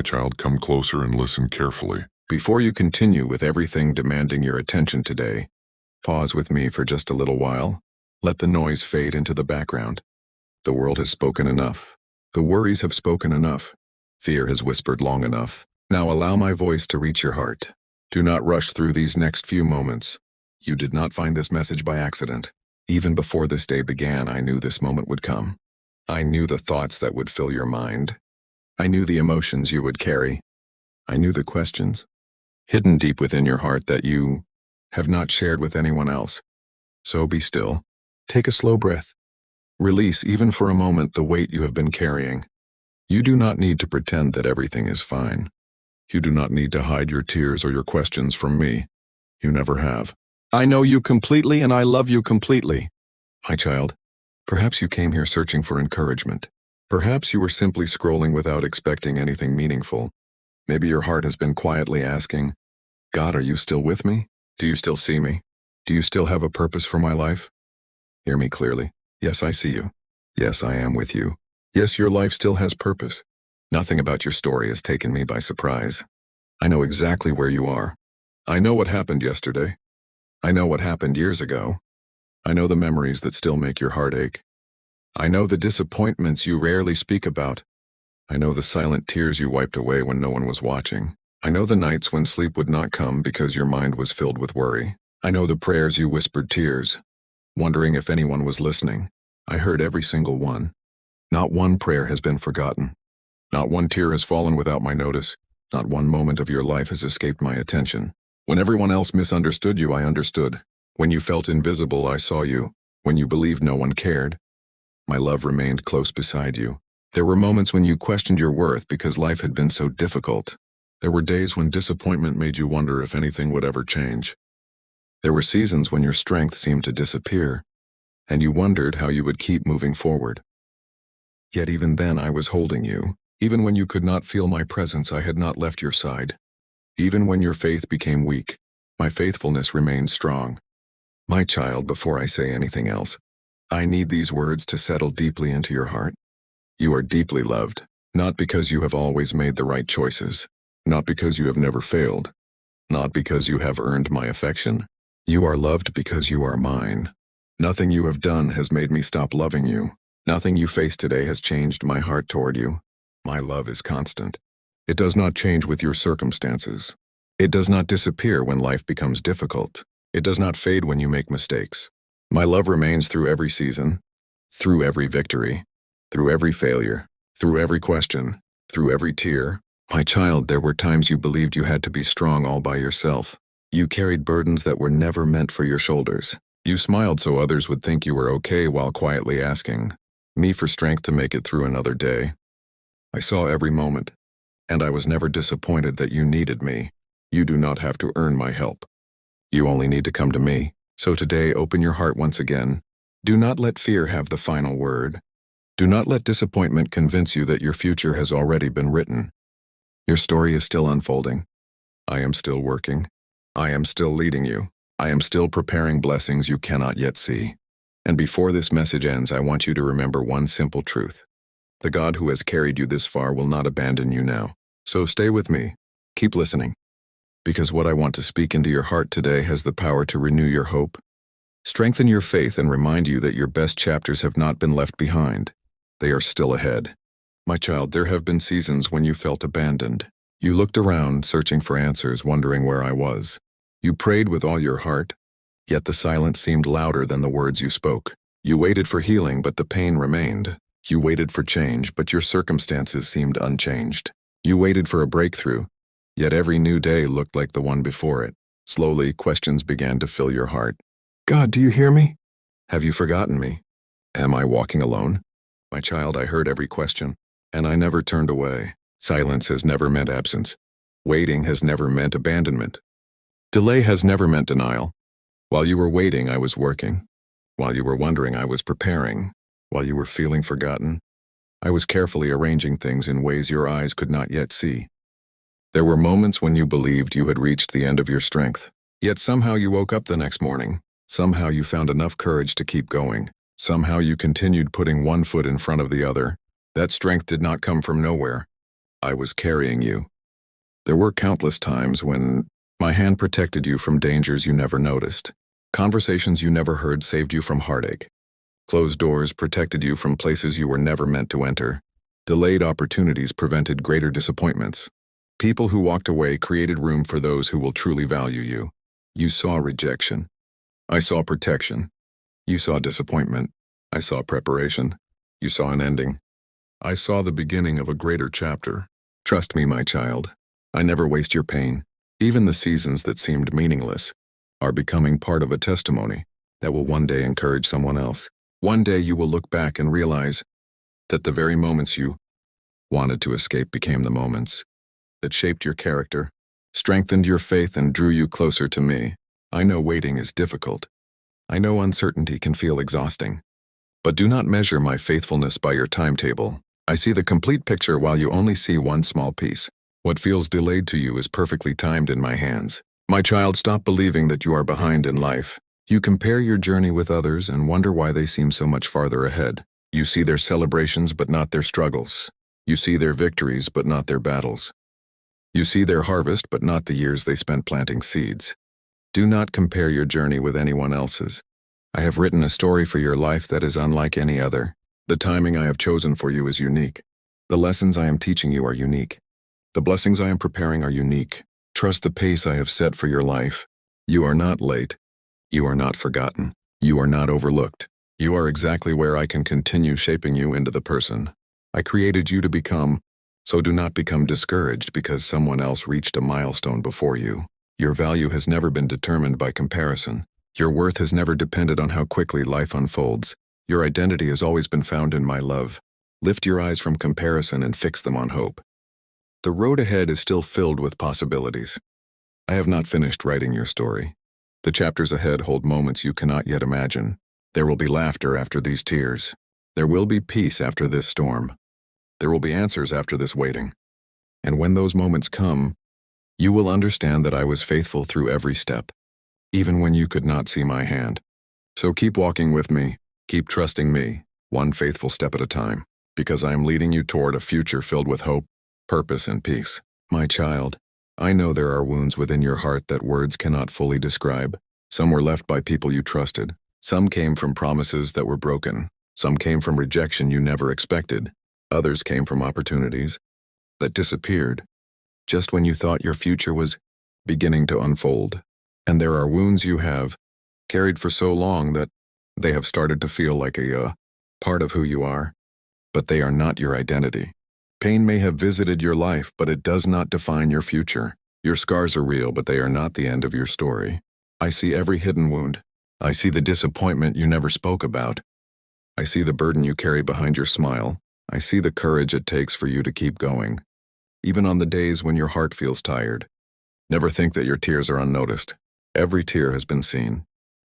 child, come closer and listen carefully. Before you continue with everything demanding your attention today, pause with me for just a little while. Let the noise fade into the background. The world has spoken enough. The worries have spoken enough. Fear has whispered long enough. Now allow my voice to reach your heart. Do not rush through these next few moments. You did not find this message by accident. Even before this day began, I knew this moment would come. I knew the thoughts that would fill your mind. I knew the emotions you would carry. I knew the questions hidden deep within your heart that you have not shared with anyone else. So be still. Take a slow breath. Release, even for a moment, the weight you have been carrying. You do not need to pretend that everything is fine. You do not need to hide your tears or your questions from me. You never have. I know you completely and I love you completely. My child, perhaps you came here searching for encouragement. Perhaps you were simply scrolling without expecting anything meaningful. Maybe your heart has been quietly asking, God, are you still with me? Do you still see me? Do you still have a purpose for my life? Hear me clearly. Yes, I see you. Yes, I am with you. Yes, your life still has purpose. Nothing about your story has taken me by surprise. I know exactly where you are. I know what happened yesterday. I know what happened years ago. I know the memories that still make your heart ache. I know the disappointments you rarely speak about. I know the silent tears you wiped away when no one was watching. I know the nights when sleep would not come because your mind was filled with worry. I know the prayers you whispered tears, wondering if anyone was listening. I heard every single one. Not one prayer has been forgotten. Not one tear has fallen without my notice. Not one moment of your life has escaped my attention. When everyone else misunderstood you, I understood. When you felt invisible, I saw you. When you believed no one cared, my love remained close beside you. There were moments when you questioned your worth because life had been so difficult. There were days when disappointment made you wonder if anything would ever change. There were seasons when your strength seemed to disappear, and you wondered how you would keep moving forward. Yet even then I was holding you. Even when you could not feel my presence, I had not left your side. Even when your faith became weak, my faithfulness remained strong. My child, before I say anything else, I need these words to settle deeply into your heart. You are deeply loved, not because you have always made the right choices, not because you have never failed, not because you have earned my affection. You are loved because you are mine. Nothing you have done has made me stop loving you. Nothing you face today has changed my heart toward you. My love is constant. It does not change with your circumstances. It does not disappear when life becomes difficult. It does not fade when you make mistakes. My love remains through every season, through every victory, through every failure, through every question, through every tear. My child, there were times you believed you had to be strong all by yourself. You carried burdens that were never meant for your shoulders. You smiled so others would think you were okay while quietly asking me for strength to make it through another day. I saw every moment, and I was never disappointed that you needed me. You do not have to earn my help. You only need to come to me. So today, open your heart once again. Do not let fear have the final word. Do not let disappointment convince you that your future has already been written. Your story is still unfolding. I am still working. I am still leading you. I am still preparing blessings you cannot yet see. And before this message ends, I want you to remember one simple truth. The God who has carried you this far will not abandon you now. So stay with me. Keep listening. Because what I want to speak into your heart today has the power to renew your hope, strengthen your faith, and remind you that your best chapters have not been left behind. They are still ahead. My child, there have been seasons when you felt abandoned. You looked around, searching for answers, wondering where I was. You prayed with all your heart, yet the silence seemed louder than the words you spoke. You waited for healing, but the pain remained. You waited for change, but your circumstances seemed unchanged. You waited for a breakthrough, yet every new day looked like the one before it. Slowly, questions began to fill your heart. God, do you hear me? Have you forgotten me? Am I walking alone? My child, I heard every question, and I never turned away. Silence has never meant absence. Waiting has never meant abandonment. Delay has never meant denial. While you were waiting, I was working. While you were wondering, I was preparing. While you were feeling forgotten, I was carefully arranging things in ways your eyes could not yet see. There were moments when you believed you had reached the end of your strength. Yet somehow you woke up the next morning. Somehow you found enough courage to keep going. Somehow you continued putting one foot in front of the other. That strength did not come from nowhere. I was carrying you. There were countless times when my hand protected you from dangers you never noticed. Conversations you never heard saved you from heartache. Closed doors protected you from places you were never meant to enter. Delayed opportunities prevented greater disappointments. People who walked away created room for those who will truly value you. You saw rejection. I saw protection. You saw disappointment. I saw preparation. You saw an ending. I saw the beginning of a greater chapter. Trust me, my child. I never waste your pain. Even the seasons that seemed meaningless are becoming part of a testimony that will one day encourage someone else. One day you will look back and realize that the very moments you wanted to escape became the moments that shaped your character, strengthened your faith, and drew you closer to me. I know waiting is difficult. I know uncertainty can feel exhausting. But do not measure my faithfulness by your timetable. I see the complete picture while you only see one small piece. What feels delayed to you is perfectly timed in my hands. My child, stop believing that you are behind in life. You compare your journey with others and wonder why they seem so much farther ahead. You see their celebrations but not their struggles. You see their victories but not their battles. You see their harvest but not the years they spent planting seeds. Do not compare your journey with anyone else's. I have written a story for your life that is unlike any other. The timing I have chosen for you is unique. The lessons I am teaching you are unique. The blessings I am preparing are unique. Trust the pace I have set for your life. You are not late. You are not forgotten. You are not overlooked. You are exactly where I can continue shaping you into the person I created you to become, so do not become discouraged because someone else reached a milestone before you. Your value has never been determined by comparison. Your worth has never depended on how quickly life unfolds. Your identity has always been found in my love. Lift your eyes from comparison and fix them on hope. The road ahead is still filled with possibilities. I have not finished writing your story. The chapters ahead hold moments you cannot yet imagine. There will be laughter after these tears. There will be peace after this storm. There will be answers after this waiting. And when those moments come, you will understand that I was faithful through every step, even when you could not see my hand. So keep walking with me, keep trusting me, one faithful step at a time, because I am leading you toward a future filled with hope, purpose, and peace. My child, I know there are wounds within your heart that words cannot fully describe. Some were left by people you trusted. Some came from promises that were broken. Some came from rejection you never expected. Others came from opportunities that disappeared just when you thought your future was beginning to unfold. And there are wounds you have carried for so long that they have started to feel like a part of who you are, but they are not your identity. Pain may have visited your life, but it does not define your future. Your scars are real, but they are not the end of your story. I see every hidden wound. I see the disappointment you never spoke about. I see the burden you carry behind your smile. I see the courage it takes for you to keep going, even on the days when your heart feels tired. Never think that your tears are unnoticed. Every tear has been seen.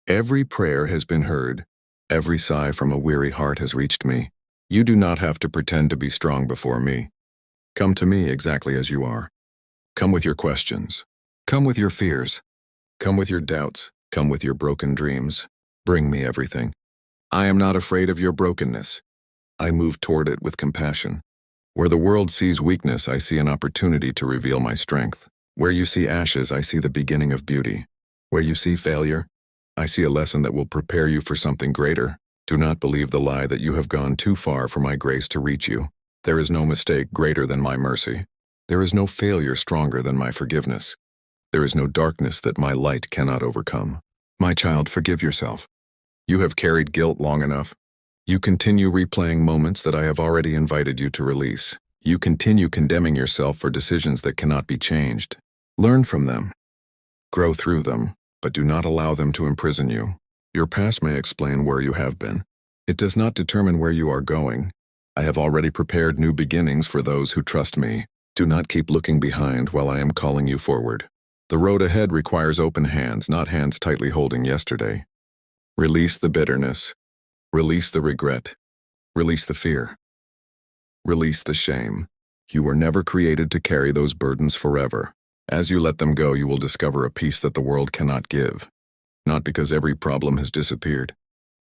Every prayer has been heard. Every sigh from a weary heart has reached me. You do not have to pretend to be strong before me. Come to me exactly as you are. Come with your questions. Come with your fears. Come with your doubts. Come with your broken dreams. Bring me everything. I am not afraid of your brokenness. I move toward it with compassion. Where the world sees weakness, I see an opportunity to reveal my strength. Where you see ashes, I see the beginning of beauty. Where you see failure, I see a lesson that will prepare you for something greater. Do not believe the lie that you have gone too far for my grace to reach you. There is no mistake greater than my mercy. There is no failure stronger than my forgiveness. There is no darkness that my light cannot overcome. My child, forgive yourself. You have carried guilt long enough. You continue replaying moments that I have already invited you to release. You continue condemning yourself for decisions that cannot be changed. Learn from them. Grow through them, but do not allow them to imprison you. Your past may explain where you have been. It does not determine where you are going. I have already prepared new beginnings for those who trust me. Do not keep looking behind while I am calling you forward. The road ahead requires open hands, not hands tightly holding yesterday. Release the bitterness. Release the regret. Release the fear. Release the shame. You were never created to carry those burdens forever. As you let them go, you will discover a peace that the world cannot give. Not because every problem has disappeared,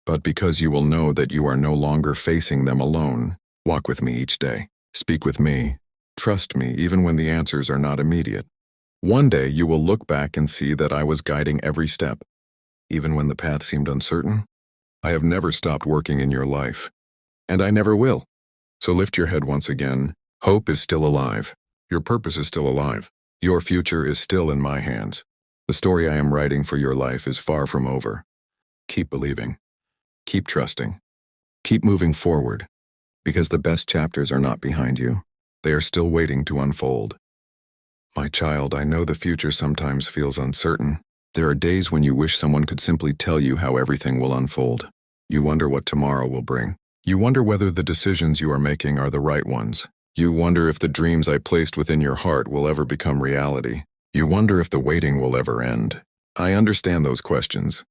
but because you will know that you are no longer facing them alone. Walk with me each day. Speak with me. trust me even when the answers are not immediate. One day you will look back and see that I was guiding every step, even when the path seemed uncertain. I have never stopped working in your life, and I never will. So lift your head once again. Hope is still alive. Your purpose is still alive. Your future is still in my hands. The story I am writing for your life is far from over. Keep believing. Keep trusting. Keep moving forward, because the best chapters are not behind you. They are still waiting to unfold. My child, I know the future sometimes feels uncertain. There are days when you wish someone could simply tell you how everything will unfold. You wonder what tomorrow will bring. You wonder whether the decisions you are making are the right ones. You wonder if the dreams I placed within your heart will ever become reality. You wonder if the waiting will ever end. I understand those questions,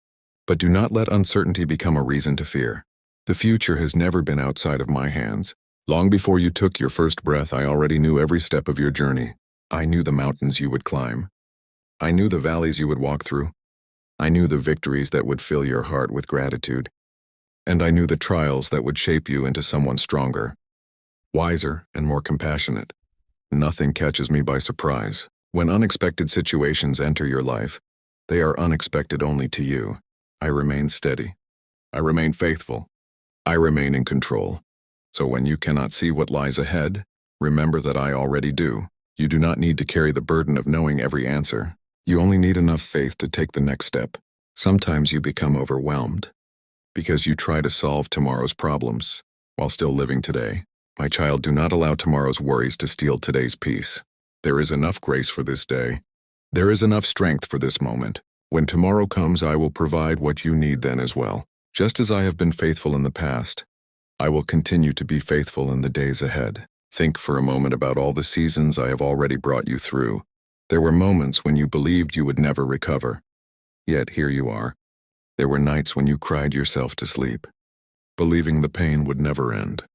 but do not let uncertainty become a reason to fear. The future has never been outside of my hands. Long before you took your first breath, I already knew every step of your journey. I knew the mountains you would climb. I knew the valleys you would walk through. I knew the victories that would fill your heart with gratitude. And I knew the trials that would shape you into someone stronger, wiser, and more compassionate. Nothing catches me by surprise. When unexpected situations enter your life, they are unexpected only to you. I remain steady. I remain faithful. I remain in control. So when you cannot see what lies ahead, remember that I already do. You do not need to carry the burden of knowing every answer. You only need enough faith to take the next step. Sometimes you become overwhelmed because you try to solve tomorrow's problems while still living today. My child, do not allow tomorrow's worries to steal today's peace. There is enough grace for this day. There is enough strength for this moment. When tomorrow comes, I will provide what you need then as well. Just as I have been faithful in the past, I will continue to be faithful in the days ahead. Think for a moment about all the seasons I have already brought you through. There were moments when you believed you would never recover. Yet here you are. There were nights when you cried yourself to sleep, believing the pain would never end.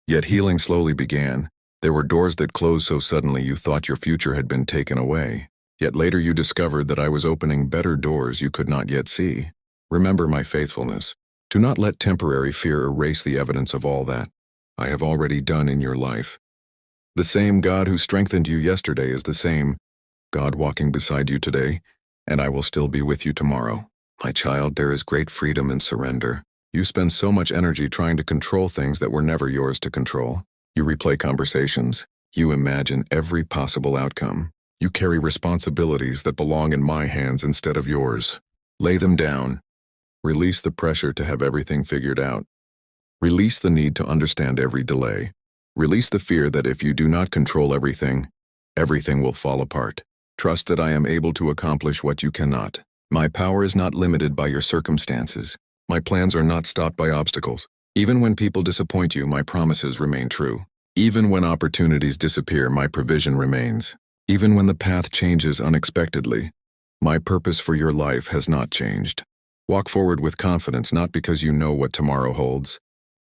Yet healing slowly began. There were doors that closed so suddenly you thought your future had been taken away. Yet later you discovered that I was opening better doors you could not yet see. Remember my faithfulness. Do not let temporary fear erase the evidence of all that I have already done in your life. The same God who strengthened you yesterday is the same God walking beside you today, and I will still be with you tomorrow. My child, there is great freedom in surrender. You spend so much energy trying to control things that were never yours to control. You replay conversations. You imagine every possible outcome. You carry responsibilities that belong in my hands instead of yours. Lay them down. Release the pressure to have everything figured out. Release the need to understand every delay. Release the fear that if you do not control everything, everything will fall apart. Trust that I am able to accomplish what you cannot. My power is not limited by your circumstances. My plans are not stopped by obstacles. Even when people disappoint you, my promises remain true. Even when opportunities disappear, my provision remains. Even when the path changes unexpectedly, my purpose for your life has not changed. Walk forward with confidence, not because you know what tomorrow holds,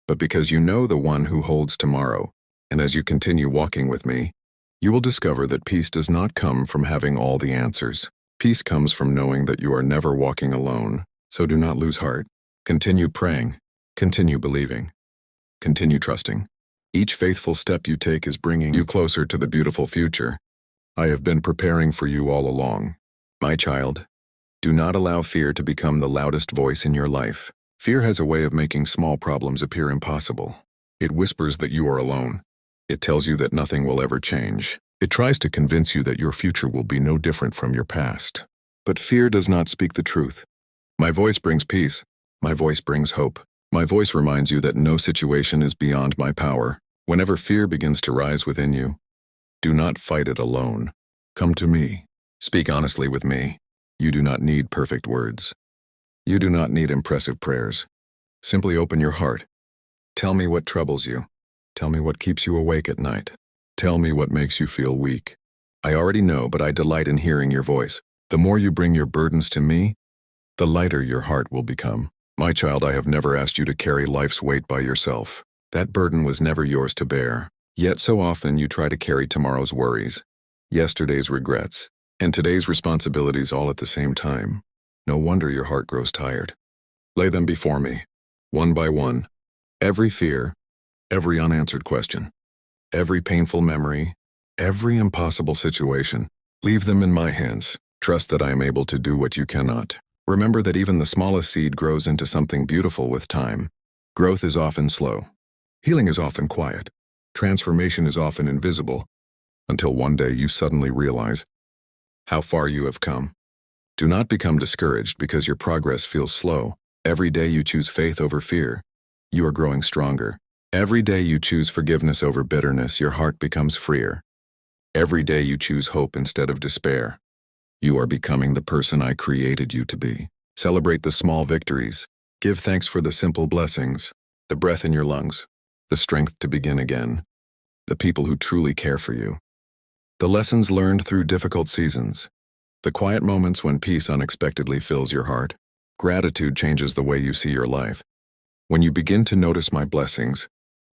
but because you know the one who holds tomorrow. And as you continue walking with me, you will discover that peace does not come from having all the answers. Peace comes from knowing that you are never walking alone. So do not lose heart. Continue praying. Continue believing. Continue trusting. Each faithful step you take is bringing you closer to the beautiful future I have been preparing for you all along. My child, do not allow fear to become the loudest voice in your life. Fear has a way of making small problems appear impossible. It whispers that you are alone. It tells you that nothing will ever change. It tries to convince you that your future will be no different from your past. But fear does not speak the truth. My voice brings peace. My voice brings hope. My voice reminds you that no situation is beyond my power. Whenever fear begins to rise within you, do not fight it alone. Come to me. Speak honestly with me. You do not need perfect words. You do not need impressive prayers. Simply open your heart. Tell me what troubles you. Tell me what keeps you awake at night. Tell me what makes you feel weak. I already know, but I delight in hearing your voice. The more you bring your burdens to me, the lighter your heart will become. My child, I have never asked you to carry life's weight by yourself. That burden was never yours to bear. Yet so often you try to carry tomorrow's worries, yesterday's regrets, and today's responsibilities all at the same time. No wonder your heart grows tired. Lay them before me, one by one. Every fear, every unanswered question, every painful memory, every impossible situation. Leave them in my hands. Trust that I am able to do what you cannot. Remember that even the smallest seed grows into something beautiful with time. Growth is often slow. Healing is often quiet. Transformation is often invisible, until one day you suddenly realize how far you have come. Do not become discouraged because your progress feels slow. Every day you choose faith over fear, you are growing stronger. Every day you choose forgiveness over bitterness, your heart becomes freer. Every day you choose hope instead of despair, you are becoming the person I created you to be. Celebrate the small victories. Give thanks for the simple blessings, the breath in your lungs, the strength to begin again, the people who truly care for you, the lessons learned through difficult seasons, the quiet moments when peace unexpectedly fills your heart. Gratitude changes the way you see your life. When you begin to notice my blessings,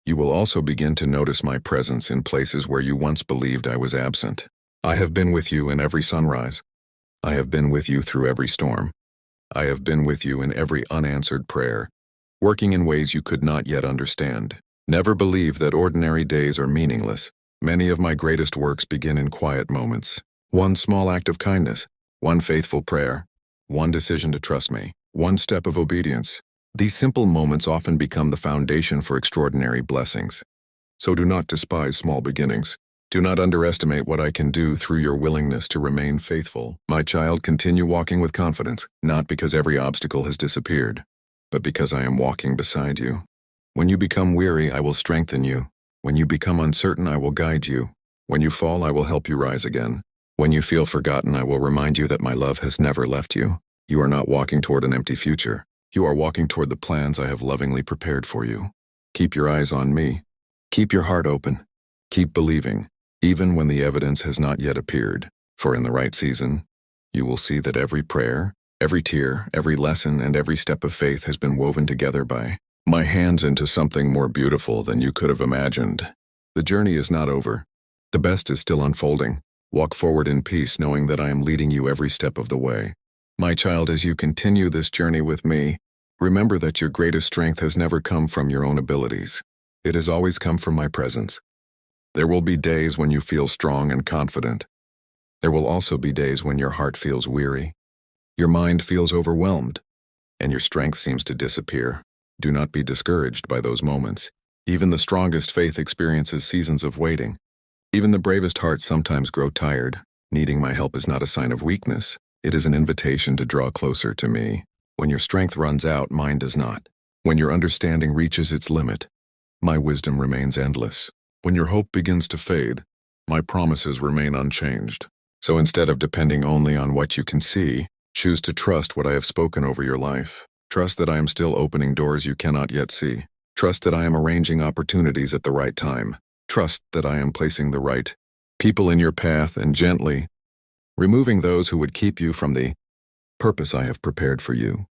you will also begin to notice my presence in places where you once believed I was absent. I have been with you in every sunrise. I have been with you through every storm. I have been with you in every unanswered prayer, working in ways you could not yet understand. Never believe that ordinary days are meaningless. Many of my greatest works begin in quiet moments. One small act of kindness, one faithful prayer, one decision to trust me, one step of obedience. These simple moments often become the foundation for extraordinary blessings. So do not despise small beginnings. Do not underestimate what I can do through your willingness to remain faithful. My child, continue walking with confidence, not because every obstacle has disappeared, but because I am walking beside you. When you become weary, I will strengthen you. When you become uncertain, I will guide you. When you fall, I will help you rise again. When you feel forgotten, I will remind you that my love has never left you. You are not walking toward an empty future. You are walking toward the plans I have lovingly prepared for you. Keep your eyes on me. Keep your heart open. Keep believing, even when the evidence has not yet appeared. For in the right season, you will see that every prayer, every tear, every lesson, and every step of faith has been woven together by my hands into something more beautiful than you could have imagined. The journey is not over. The best is still unfolding. Walk forward in peace, knowing that I am leading you every step of the way. My child, as you continue this journey with me, remember that your greatest strength has never come from your own abilities. It has always come from my presence. There will be days when you feel strong and confident. There will also be days when your heart feels weary, your mind feels overwhelmed, and your strength seems to disappear. Do not be discouraged by those moments. Even the strongest faith experiences seasons of waiting. Even the bravest hearts sometimes grow tired. Needing my help is not a sign of weakness. It is an invitation to draw closer to me. When your strength runs out, mine does not. When your understanding reaches its limit, my wisdom remains endless. When your hope begins to fade, my promises remain unchanged. So instead of depending only on what you can see, choose to trust what I have spoken over your life. Trust that I am still opening doors you cannot yet see. Trust that I am arranging opportunities at the right time. Trust that I am placing the right people in your path and gently removing those who would keep you from the purpose I have prepared for you.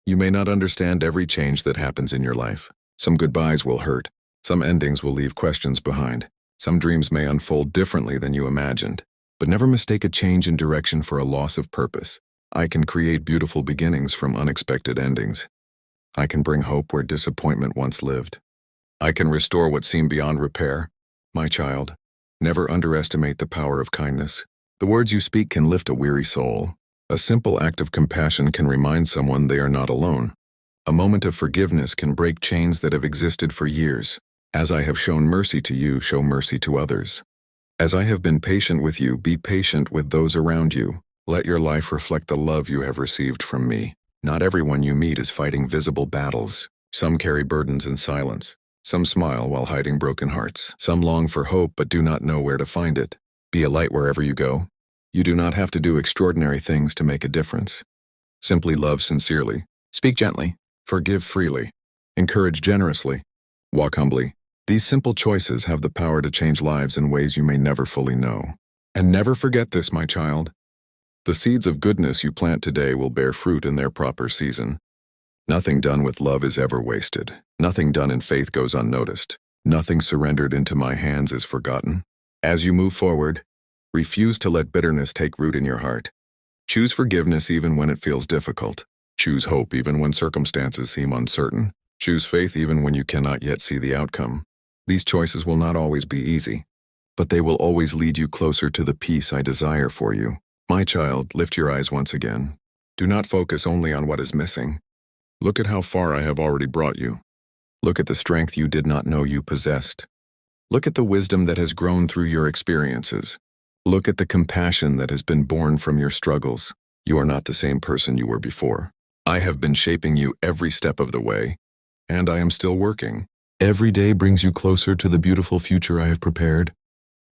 You may not understand every change that happens in your life. Some goodbyes will hurt. Some endings will leave questions behind. Some dreams may unfold differently than you imagined. But never mistake a change in direction for a loss of purpose. I can create beautiful beginnings from unexpected endings. I can bring hope where disappointment once lived. I can restore what seemed beyond repair. My child, never underestimate the power of kindness. The words you speak can lift a weary soul. A simple act of compassion can remind someone they are not alone. A moment of forgiveness can break chains that have existed for years. As I have shown mercy to you, show mercy to others. As I have been patient with you, be patient with those around you. Let your life reflect the love you have received from me. Not everyone you meet is fighting visible battles. Some carry burdens in silence. Some smile while hiding broken hearts. Some long for hope but do not know where to find it. Be a light wherever you go. You do not have to do extraordinary things to make a difference. Simply love sincerely. Speak gently. Forgive freely. Encourage generously. Walk humbly. These simple choices have the power to change lives in ways you may never fully know. And never forget this, my child. The seeds of goodness you plant today will bear fruit in their proper season. Nothing done with love is ever wasted. Nothing done in faith goes unnoticed. Nothing surrendered into my hands is forgotten. As you move forward, refuse to let bitterness take root in your heart. Choose forgiveness even when it feels difficult. Choose hope even when circumstances seem uncertain. Choose faith even when you cannot yet see the outcome. These choices will not always be easy, but they will always lead you closer to the peace I desire for you. My child, lift your eyes once again. Do not focus only on what is missing. Look at how far I have already brought you. Look at the strength you did not know you possessed. Look at the wisdom that has grown through your experiences. Look at the compassion that has been born from your struggles. You are not the same person you were before. I have been shaping you every step of the way, and I am still working. Every day brings you closer to the beautiful future I have prepared.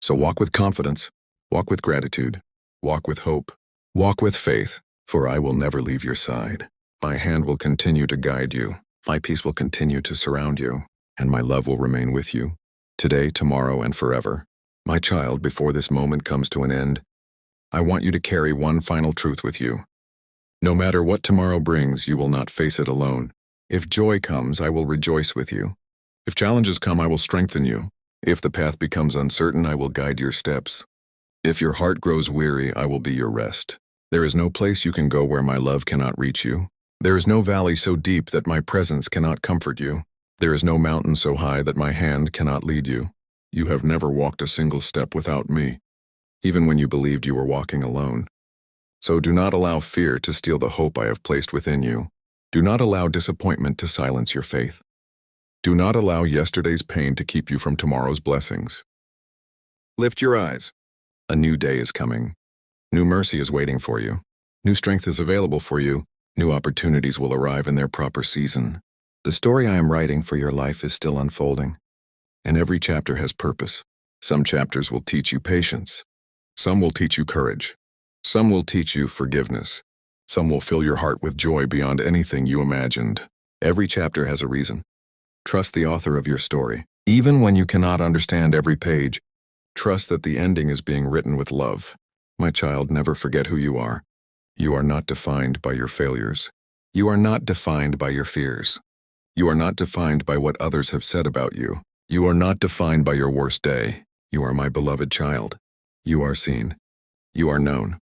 So walk with confidence, walk with gratitude, walk with hope, walk with faith, for I will never leave your side. My hand will continue to guide you, my peace will continue to surround you, and my love will remain with you, today, tomorrow, and forever. My child, before this moment comes to an end, I want you to carry one final truth with you. No matter what tomorrow brings, you will not face it alone. If joy comes, I will rejoice with you. If challenges come, I will strengthen you. If the path becomes uncertain, I will guide your steps. If your heart grows weary, I will be your rest. There is no place you can go where my love cannot reach you. There is no valley so deep that my presence cannot comfort you. There is no mountain so high that my hand cannot lead you. You have never walked a single step without me, even when you believed you were walking alone. So do not allow fear to steal the hope I have placed within you. Do not allow disappointment to silence your faith. Do not allow yesterday's pain to keep you from tomorrow's blessings. Lift your eyes. A new day is coming. New mercy is waiting for you. New strength is available for you. New opportunities will arrive in their proper season. The story I am writing for your life is still unfolding, and every chapter has purpose. Some chapters will teach you patience. Some will teach you courage. Some will teach you forgiveness. Some will fill your heart with joy beyond anything you imagined. Every chapter has a reason. Trust the author of your story. Even when you cannot understand every page, trust that the ending is being written with love. My child, never forget who you are. You are not defined by your failures. You are not defined by your fears. You are not defined by what others have said about you. You are not defined by your worst day. You are my beloved child. You are seen. You are known.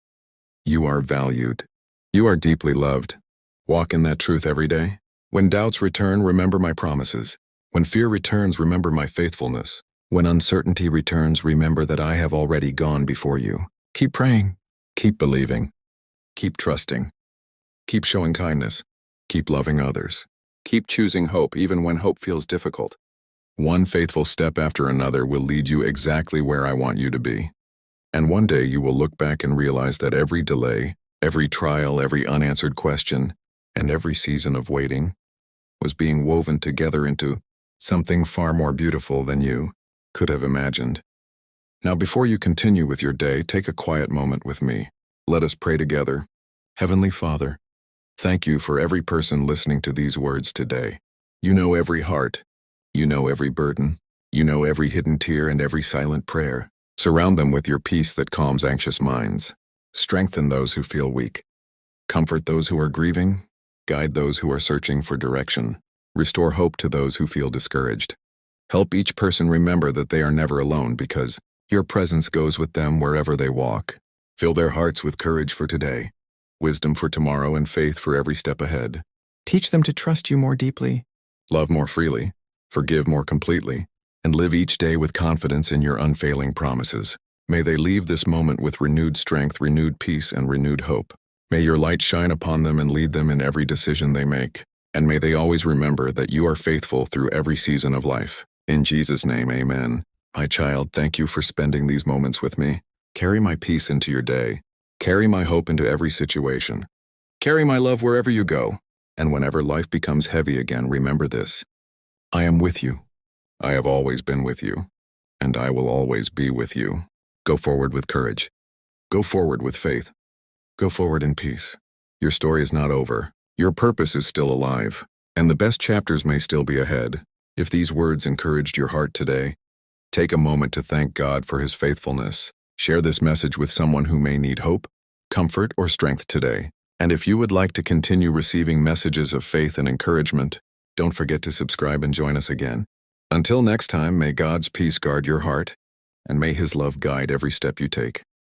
You are valued. You are deeply loved. Walk in that truth every day. When doubts return, remember my promises. When fear returns, remember my faithfulness. When uncertainty returns, remember that I have already gone before you. Keep praying. Keep believing. Keep trusting. Keep showing kindness. Keep loving others. Keep choosing hope even when hope feels difficult. One faithful step after another will lead you exactly where I want you to be. And one day you will look back and realize that every delay, every trial, every unanswered question, and every season of waiting was being woven together into something far more beautiful than you could have imagined. Now, before you continue with your day, take a quiet moment with me. Let us pray together. Heavenly Father, thank you for every person listening to these words today. You know every heart. You know every burden. You know every hidden tear and every silent prayer. Surround them with your peace that calms anxious minds. Strengthen those who feel weak. Comfort those who are grieving. Guide those who are searching for direction. Restore hope to those who feel discouraged. Help each person remember that they are never alone because your presence goes with them wherever they walk. Fill their hearts with courage for today, wisdom for tomorrow, and faith for every step ahead. Teach them to trust you more deeply, love more freely, forgive more completely, and live each day with confidence in your unfailing promises. May they leave this moment with renewed strength, renewed peace, and renewed hope. May your light shine upon them and lead them in every decision they make. And may they always remember that you are faithful through every season of life. In Jesus' name, amen. My child, thank you for spending these moments with me. Carry my peace into your day. Carry my hope into every situation. Carry my love wherever you go. And whenever life becomes heavy again, remember this. I am with you. I have always been with you. And I will always be with you. Go forward with courage. Go forward with faith. Go forward in peace. Your story is not over. Your purpose is still alive. And the best chapters may still be ahead. If these words encouraged your heart today, take a moment to thank God for His faithfulness. Share this message with someone who may need hope, comfort, or strength today. And if you would like to continue receiving messages of faith and encouragement, don't forget to subscribe and join us again. Until next time, may God's peace guard your heart, and may His love guide every step you take.